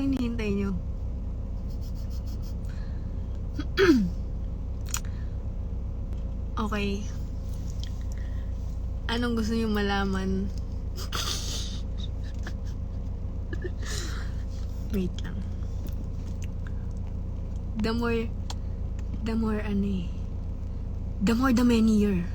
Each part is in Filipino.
bang hinihintay nyo? Okay. Anong gusto nyo malaman? Wait lang. The more the more the merrier.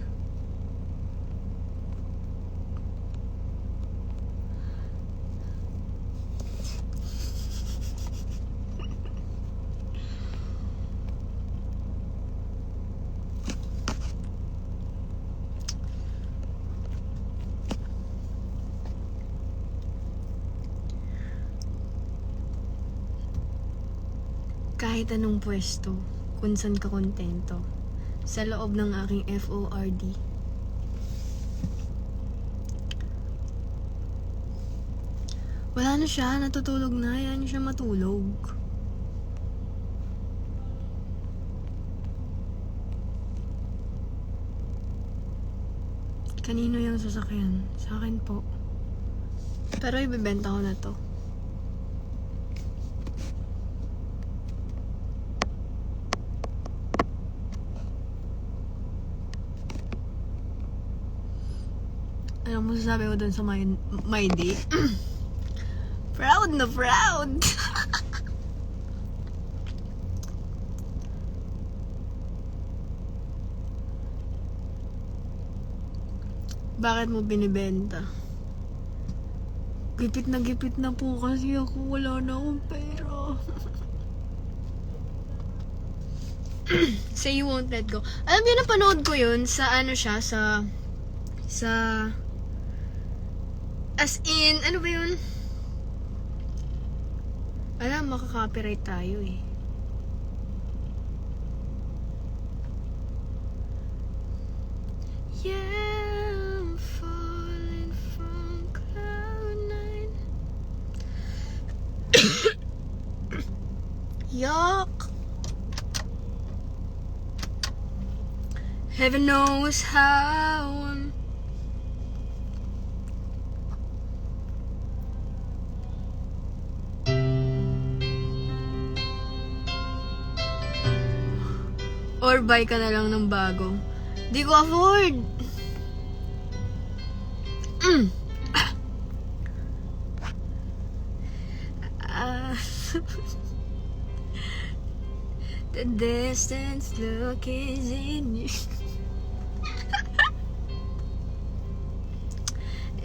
Kahit anong pwesto, kung saan ka kontento, sa loob ng aking FORD. Wala na siya, natutulog na, yan siya matulog. Kanino yung sasakyan? Sa akin po. Pero ibebenta ko na to. Ano mo sasabi ko dun sa my day? Proud na proud! Bakit mo binibenta? Gipit na po kasi ako. Wala na akong pera. Say you won't let go. Alam niyo, napanood ko yun sa ano siya, sa as in, ano ba yun? Alam, makaka-copyright tayo eh. Yeah, I'm falling from cloud 9. Yuck. Heaven knows how I'm or buy ka na lang ng bago. Di ko afford. The distance look is in you.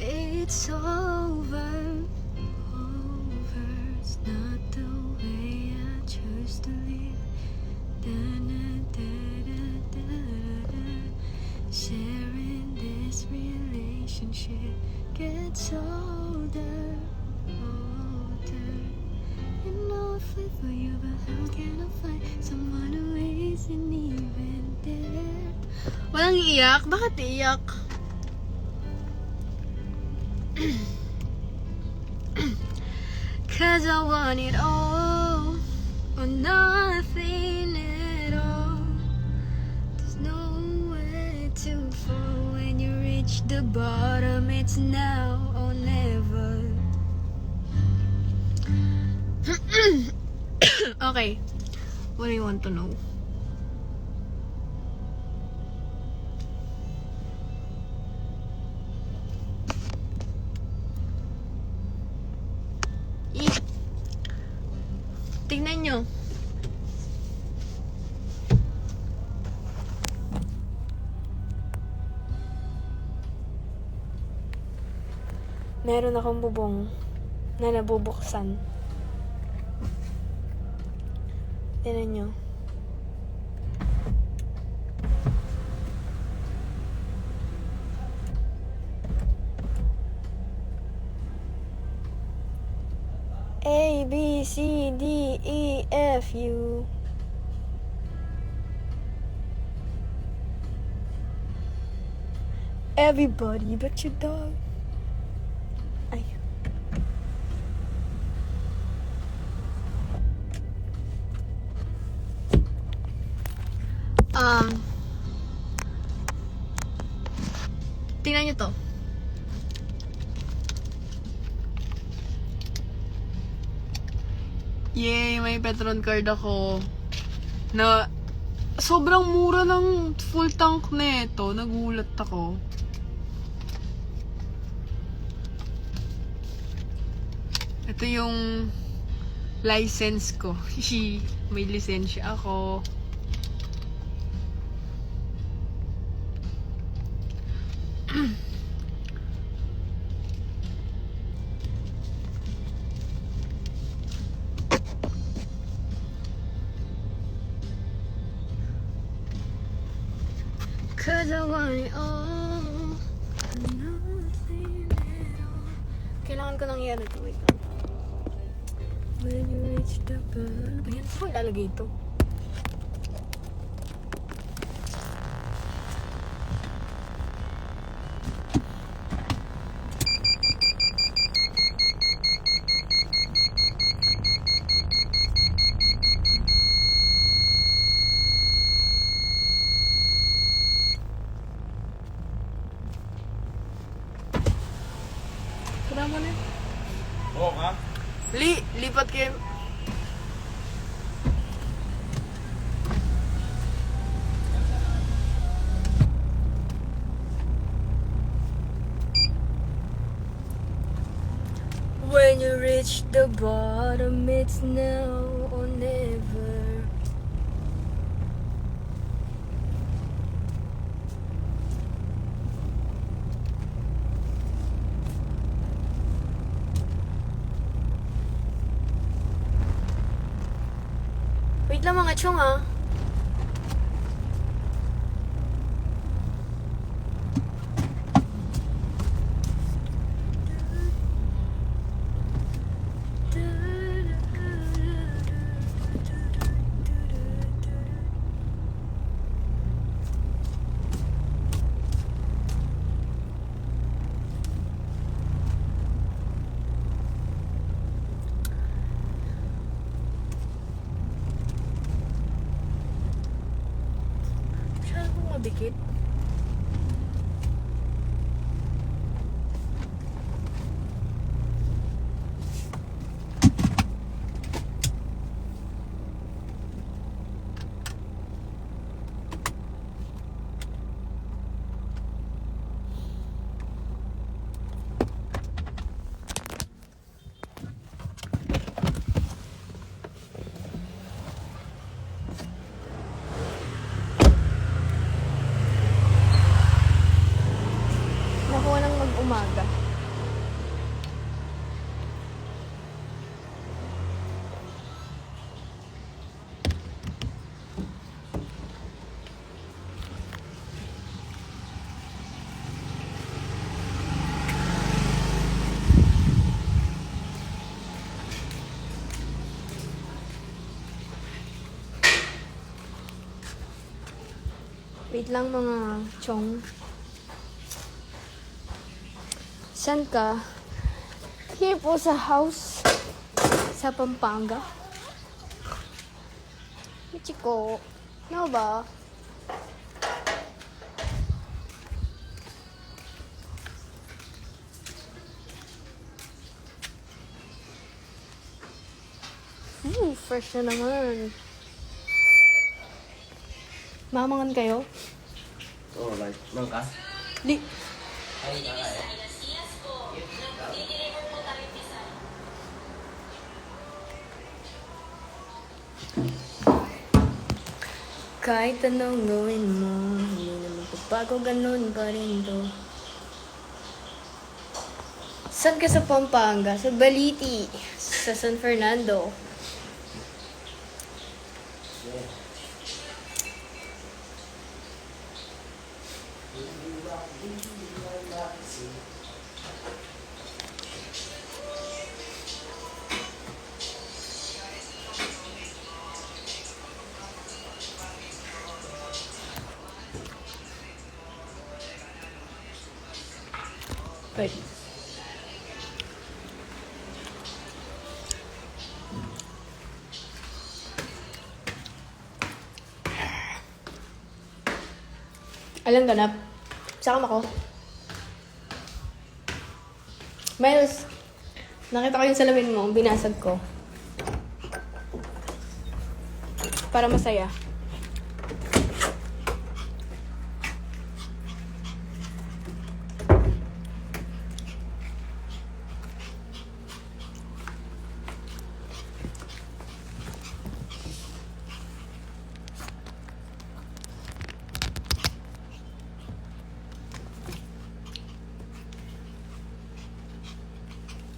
It's over. It's not the way I choose to live. Sharing this relationship gets older. You know I feel for you, but how can I find someone who isn't even there? Walang iyak? Bakit iyak? Cause I want it all or nothing at all. There's nowhere to fall when you reach the bottom. It's now or never. Okay, what do you want to know? Tingnan nyo. Meron akong bubong na nabubuksan. Tingnan nyo. A, B, C, D, E, F, U. Everybody but your dog. Ay. Tingnan nyo to. Yay, may Petron card ako. Na sobrang mura ng full tank nito. Nagulat ako. Ito yung license ko. May lisensya ako. Cause I want it all. Nothing at all. Kailangan ko nang i-ano to. Wait lang. When you reach the bar. Ano ba yan? Saan ko ilalagay ito? Tara mo na. Oo ka? Lipat kayo. When you reach the bottom, it's now or never. Wait lang mga chong ha. Masyado kong madikit. Nakuha ng mag-umaga. Wait lang mga chong. Saan ka? Here po sa house. Sa Pampanga. Michiko. Ano ba? Fresh na naman. Mamangan kayo? Oo, like, mang ka? Di. Kahit anong gawin mo, hindi naman pagbago, ganun pa rin to. Saan ka sa Pampanga? Sa Baliti. Sa San Fernando. Wait. Alang ganap. Sakam ako. Miles, nakita ko yung salamin mo, binasag ko. Para masaya.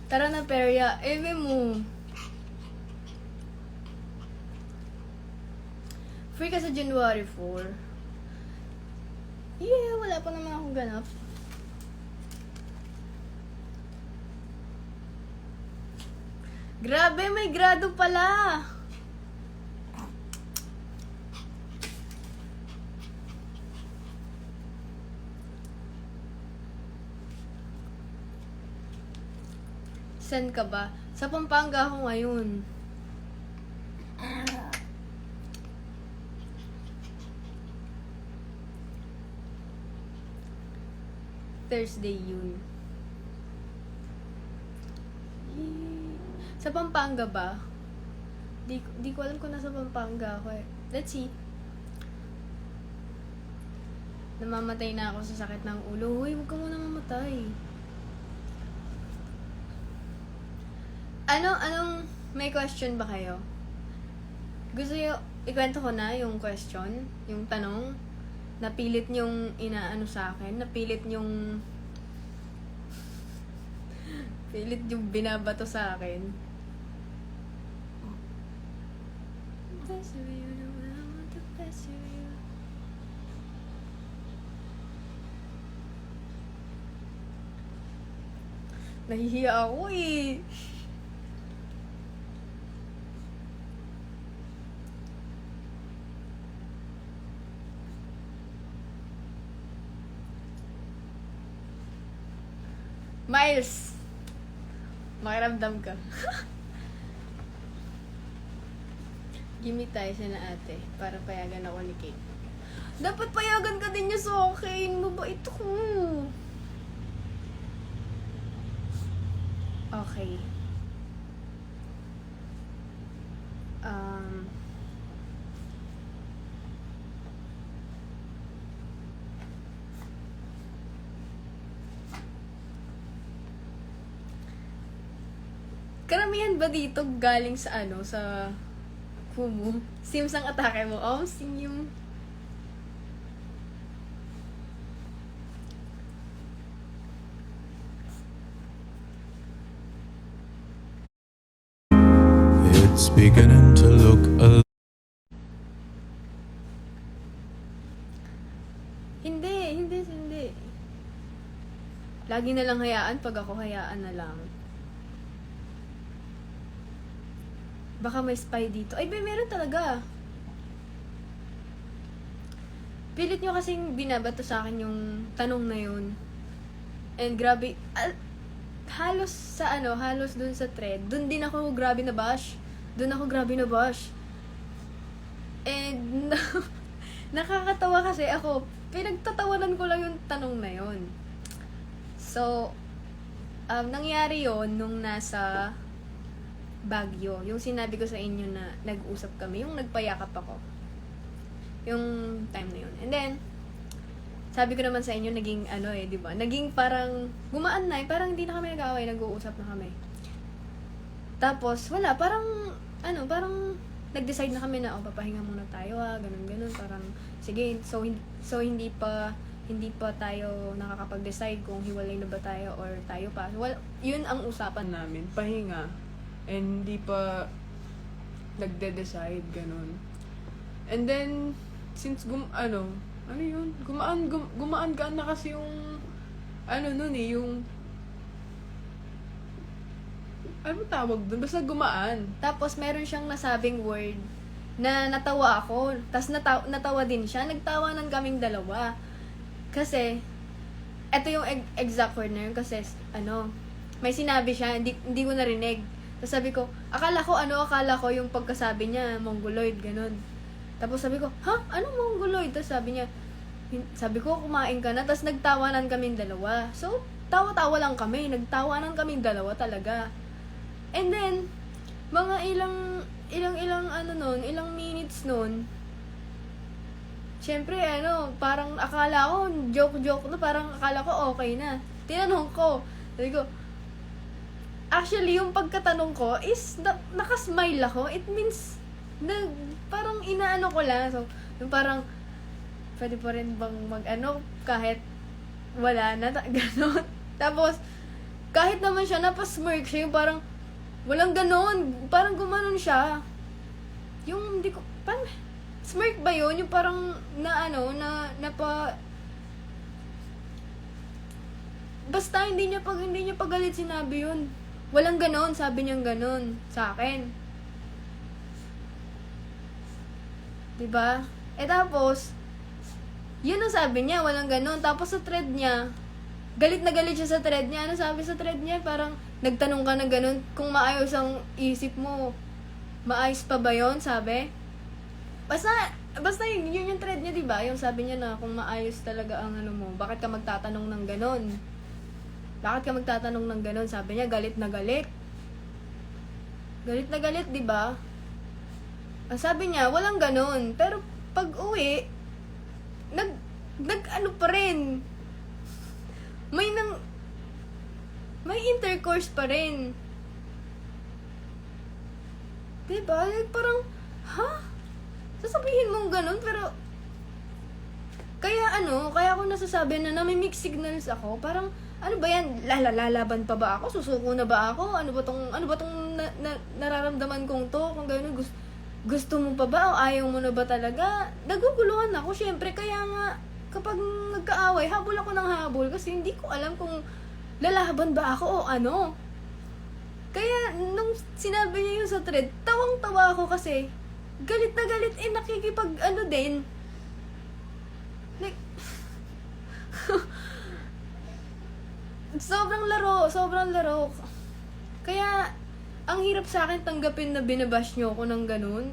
Tara na, Perya. Eme mo. Free ka sa January 4. Yeah, wala pa naman akong ganap. Grabe, may grado pala! Saan ka ba? Sa Pampanga ako ngayon. Thursday yun. Sa Pampanga ba? Di ko alam kung nasa Pampanga ako eh. Let's see. Namamatay na ako sa sakit ng ulo. Hoy, huwag ka muna mamatay. Anong, may question ba kayo? Gusto nyo, ikwento ko na yung question, yung tanong, napilit nyong inaano sa akin, napilit nyong binabato sa akin. Nahihiya ako eh. Miles, makiramdam ka. Gimme tayo siya na ate para payagan ako ni Kate. Dapat payagan ka din niya sa akin. Mabait ko. Okay. Karamihan ba dito galing sa sa Kumu? Sims ang atake mo. Oh, Sim. It's beginning to look a Hindi. Lagi na lang hayaan pag ako hayaan na lang. Baka may spy dito. Ay, meron talaga. Pilit nyo kasing binabato sa akin yung tanong na yun. And grabe, halos dun sa thread. Dun din ako grabe na bash. And nakakatawa kasi ako, pinagtatawanan ko lang yung tanong na yun. So, nangyari yon nung nasa Baguio. Yung sinabi ko sa inyo na nag-usap kami, yung nagpayakap ako. Yung time na yun. And then, sabi ko naman sa inyo, naging di ba? Naging parang, gumaan na parang hindi na kami nag-away, nag-uusap na kami. Tapos, wala, parang nag-decide na kami na, papahinga muna tayo ganun, parang, sige, so hindi pa tayo nakakapag-decide kung hiwalay na ba tayo or tayo pa. Well, yun ang usapan namin, pahinga. And hindi pa nagde-decide, ganun. And then, since gumaan na kasi yung, yung, ano tawag dun? Basta gumaan. Tapos, meron siyang nasabing word na natawa ako. Tapos, natawa din siya. Nagtawanan kaming dalawa. Kasi, eto yung exact word na yun. Kasi, may sinabi siya, hindi ko narinig. Tapos sabi ko, akala ko yung pagkasabi niya, mongoloid, ganun. Tapos sabi ko, anong mongoloid? Tapos sabi ko, kumain ka na. Tapos nagtawanan kaming dalawa. So, tawa-tawa lang kami. Nagtawanan kaming dalawa talaga. And then, mga ilang ano nun, ilang minutes nun, syempre, parang akala ko, joke-joke na, parang akala ko okay na. Tinanong ko, sabi ko, actually, yung pagkatanong ko is, nakasmile ako. It means, parang inaano ko lang. So, yung parang, pwede pa rin bang kahit wala na, gano'n. Tapos, kahit naman siya, napasmirk siya, yung parang, walang gano'n. Parang gumanon siya. Yung, hindi ko, parang, smirk ba yun? Yung parang, basta hindi niya pagalit sinabi yun. Walang ganon, sabi niyang ganon sa akin. Diba? Tapos, yun ang sabi niya, walang ganon. Tapos sa thread niya, galit na galit siya sa thread niya. Ano sabi sa thread niya? Parang, nagtanong ka na ganon, kung maayos ang isip mo, maayos pa ba yun? Sabi. Basta yun yung thread niya, diba? Yung sabi niya na, kung maayos talaga ang mo, bakit ka magtatanong ng ganon? Bakit ka magtatanong ng ganon? Sabi niya, galit na galit. Galit na galit, diba? Ang sabi niya, walang ganon. Pero pag uwi, pa rin. May intercourse pa rin. Diba? Like, parang, sasabihin mong ganon, pero kaya ako nasasabi na may mixed signals ako. Parang, ano ba yan? Lalaban pa ba ako? Susuko na ba ako? Ano ba tong nararamdaman kong to? Kung gano'n, gusto mo pa ba? O ayaw mo na ba talaga? Naguguluhan ako, syempre. Kaya nga, kapag nagkaaway, habol ako ng habol. Kasi hindi ko alam kung lalaban ba ako o ano. Kaya, nung sinabi niya yun sa thread, tawang-tawa ako kasi, galit na galit, nakikipag din. Like, sobrang laro. Kaya, ang hirap sa akin tanggapin na binabash nyo ako ng ganun,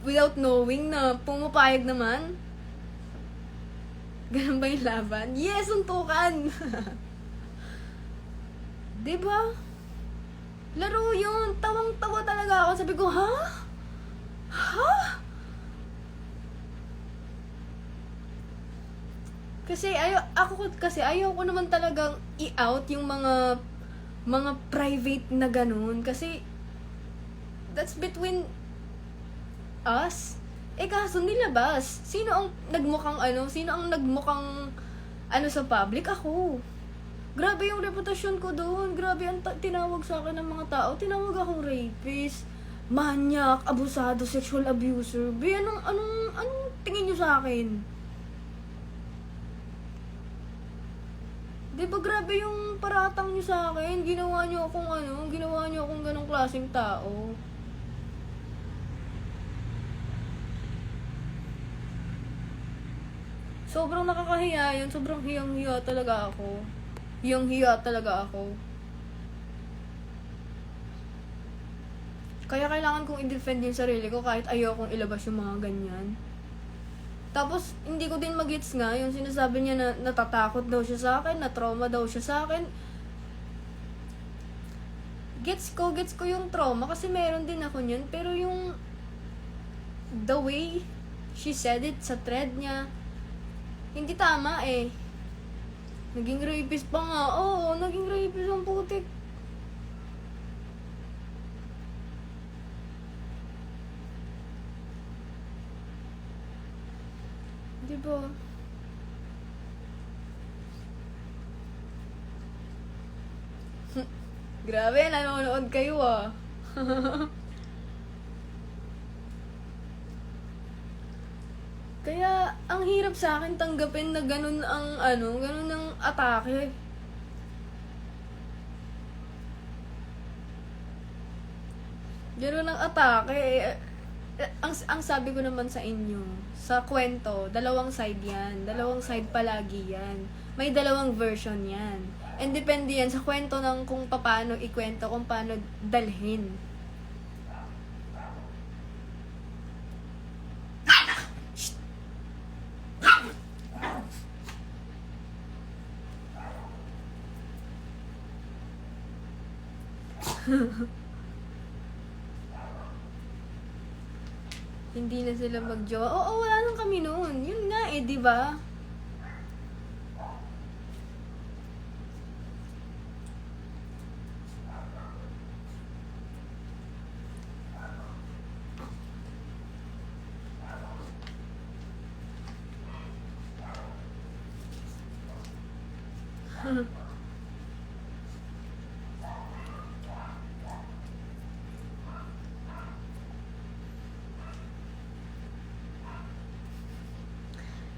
without knowing na pumapayag naman. Ganun ba yung laban? Yes, suntukan! Diba? Laro yun. Tawang-tawa talaga ako. Sabi ko, ha? Kasi ayaw ko naman talagang i-out yung mga private na ganun. Kasi, that's between us. Kaso nilabas. Sino ang nagmukhang sa public? Ako. Grabe yung reputasyon ko doon. Grabe ang tinawag sa akin ng mga tao. Tinawag akong rapist, manyak, abusado, sexual abuser. Anong tingin nyo sa akin? Diba grabe yung paratang nyo sa akin? Ginawa nyo akong ganong klaseng tao. Sobrang nakakahiya yun. Sobrang hiyang-hiya talaga ako. Kaya kailangan kong i-defend yung sarili ko kahit ayaw kong ilabas yung mga ganyan. Tapos, hindi ko din mag-gets nga yung sinasabi niya na natatakot daw siya sa akin, na trauma daw siya sa akin. Gets ko yung trauma kasi meron din ako niyan. Pero yung the way she said it sa thread niya, hindi tama eh. Naging rapist pa nga. Oo, naging rapist ang putik. Diba? Grabe, nanonood kayo ah. Kaya, ang hirap sa akin tanggapin na ganun ang atake. Ganun ang atake. Ang sabi ko naman sa inyo, sa kwento, dalawang side yan. Dalawang side palagi yan. May dalawang version yan. And depende yan sa kwento ng kung paano ikwento, kung paano dalhin. Hindi na sila magjowa. Oo, wala nang kami noon. Yun nga eh, di ba?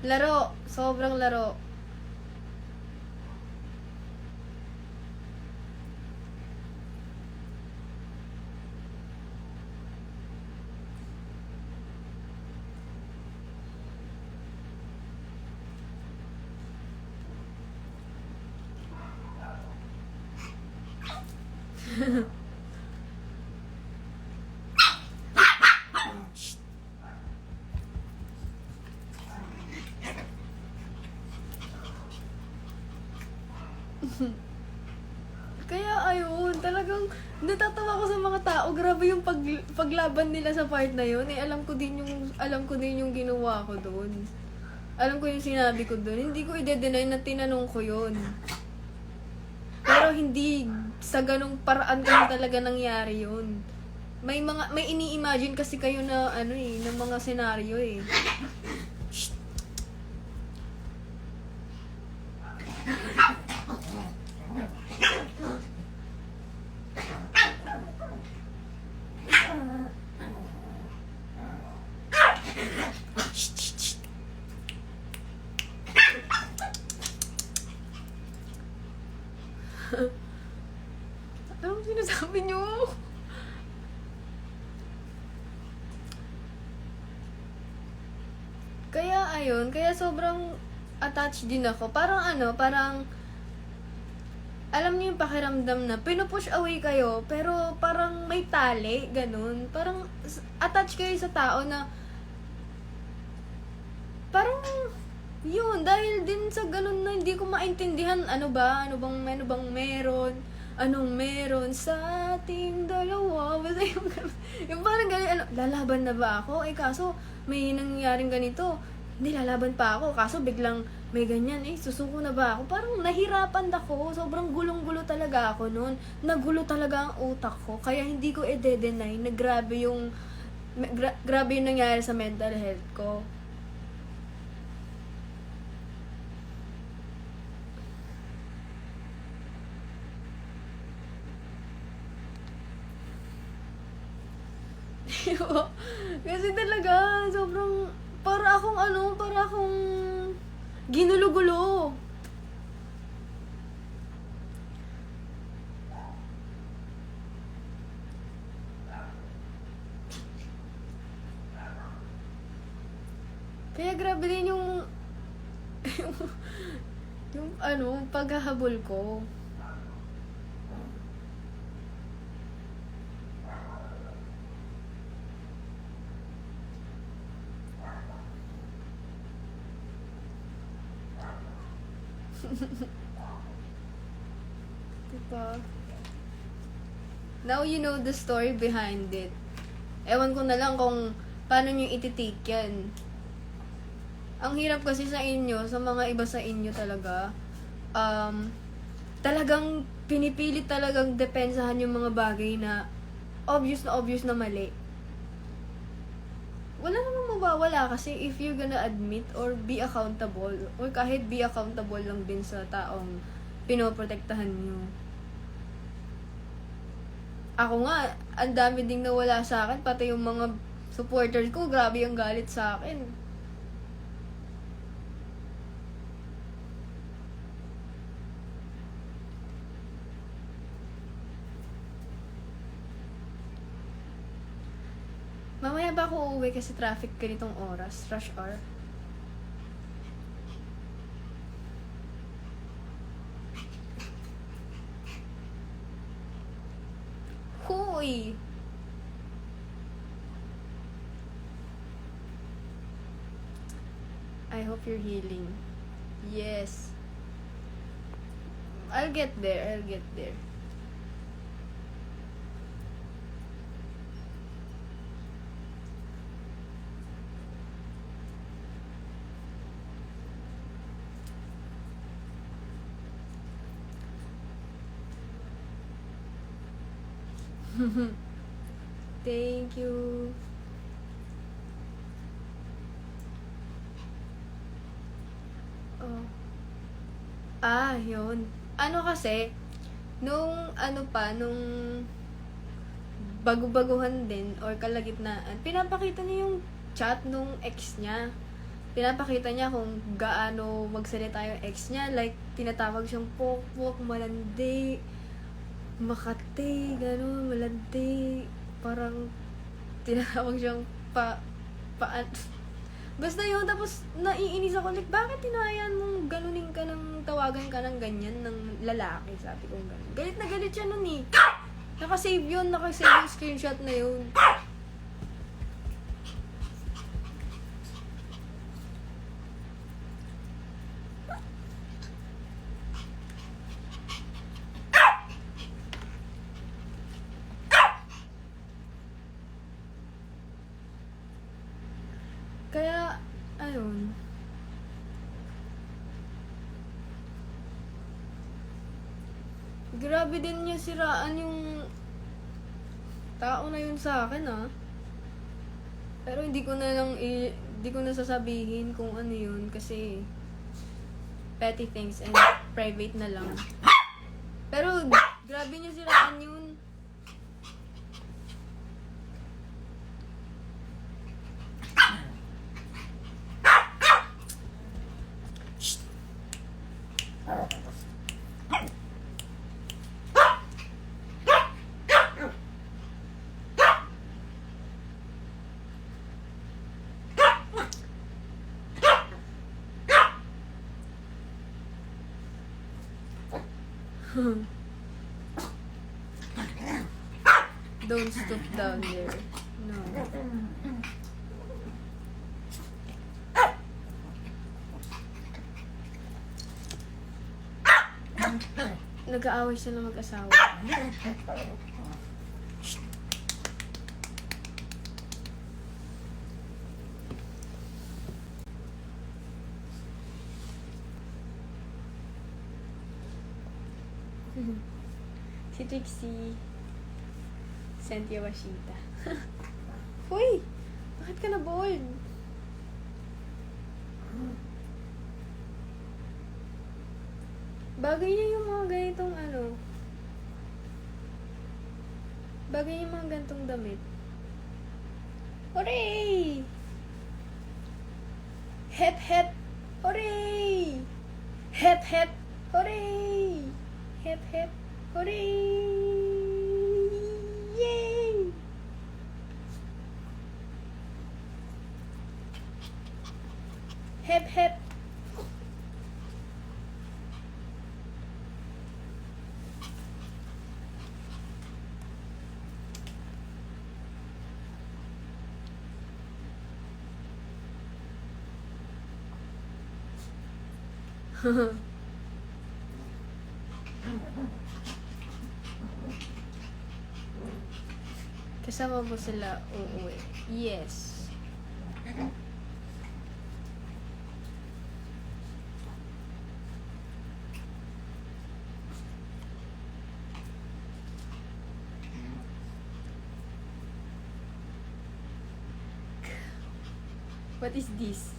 Laro. Sobrang laro. Kaya ayun, talagang natatawa ko sa mga tao. Grabe yung paglaban nila sa part na yun. Eh, alam ko din yung ginawa ko doon. Alam ko yung sinabi ko doon. Hindi ko i-deny na tinanong ko yun. Pero hindi sa ganung paraan lang talaga nangyari yun. May ini-imagine kasi kayo na ng mga senaryo eh. Anong sinasabi niyo? Kaya ayun, kaya sobrang attached din ako. Parang alam niyo yung pakiramdam na pinupush away kayo, pero parang may tali, ganun. Parang attached kayo sa tao na parang yun, dahil din sa ganun na hindi ko maintindihan ano bang meron sa ating dalawa. Basta yung parang ganun, lalaban na ba ako? Eh kaso may nangyaring ganito, hindi lalaban pa ako. Kaso biglang may ganyan, susuko na ba ako? Parang nahirapan ako. Sobrang gulong-gulo talaga ako noon. Nagulo talaga ang utak ko. Kaya hindi ko i-deny na grabe yung nangyari sa mental health ko. Kasi talaga, sobrang, para akong ginulo-gulo. Kaya grabe din yung paghahabol ko. Diba? Now you know the story behind it. Ewan ko na lang kung paano nyo ititake yan. Ang hirap kasi sa inyo, sa mga iba sa inyo talaga, talagang pinipilit talagang depensahan yung mga bagay na obvious na mali. Wala namang mawawala kasi if you're gonna admit or be accountable, or kahit be accountable lang din sa taong pinoprotektahan nyo. Ako nga, ang dami ding nawala sa akin, pati yung mga supporters ko, grabe ang galit sa akin. Mamaya ba ako uuwi kasi traffic ganitong oras? Rush hour? Huy! I hope you're healing. Yes. I'll get there. Thank you. Oh. Yun. Ano kasi, nung bago-baguhan din, or kalagitnaan, pinapakita niya yung chat nung ex niya. Pinapakita niya kung gaano magsalita yung ex niya. Like, tinatawag siyang pokpok, malandi, makate, gano'n, malandi. Parang, tinatawag siyang basta yun, tapos naiinis ako, like, bakit tinayaan mong ganunin ka ng tawagan ka ng ganyan ng lalaki, sabi ko gano'n. Galit na galit siya nun eh. Nakasave yun, nakasave yung screenshot na yun. Kaya, ayun. Grabe din niya siraan yung tao na yun sa akin, ah. Pero hindi ko na sasabihin kung ano yun kasi petty things and private na lang. Pero grabe niya siraan yun. Don't stoop down there. No. Nag-aaway sila mag-asawa. Si Trixie Cynthia Washita. Hoy! Bakit ka na-bored? Bagay niya yung mga ganitong bagay niya yung mga ganitong damit. Hooray! Hep hep! Hooray! Hep hep! Hooray! Hep hep! Hooray! Yay! Hep hep! Kasama mo sila uuwi. Yes. What is this?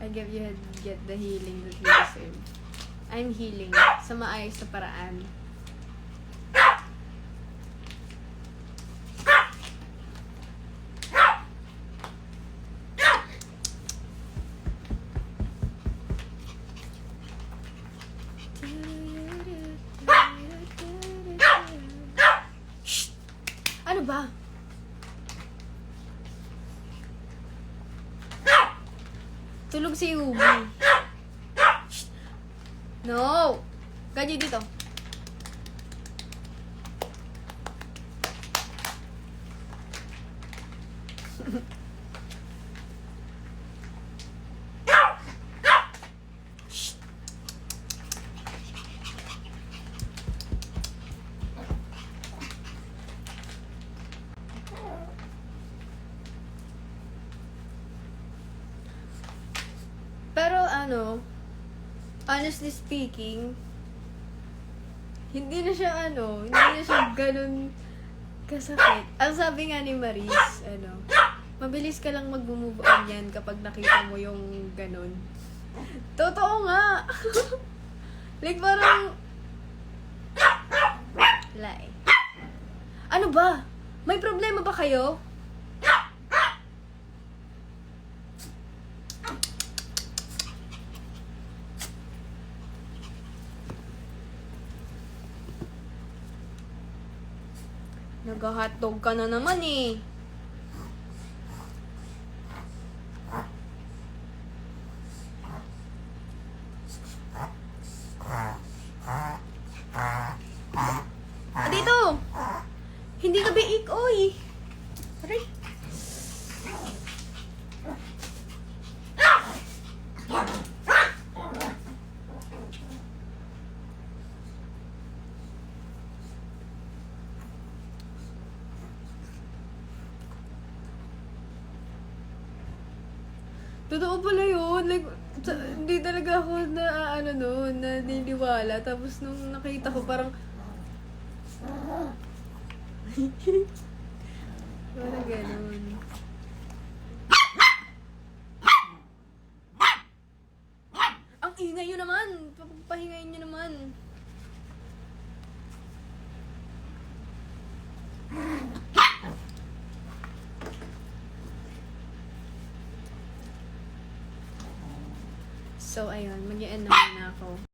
I give you get the healing that you deserve. I'm healing sa maayos na paraan. Shh! Ano ba? Tulog si Ubi. Shh. No! Ganyan dito. Shh. honestly speaking, hindi na siya ganun kasakit. Ang sabi nga ni Maris, mabilis ka lang mag-move on yan kapag nakita mo yung ganun. Totoo nga! Like parang, lie. Ano ba? May problema ba kayo? Nag-hotdog ka na naman eh. Dito! Hindi ka biik, oy! Aray! Totoo pala yun. Like, hindi talaga ako naniniwala. Tapos nung nakita ko, parang... parang ganun. Ang ingay nyo naman! Pahingayin nyo naman. So, ayun. Mag-i-end naman na ako.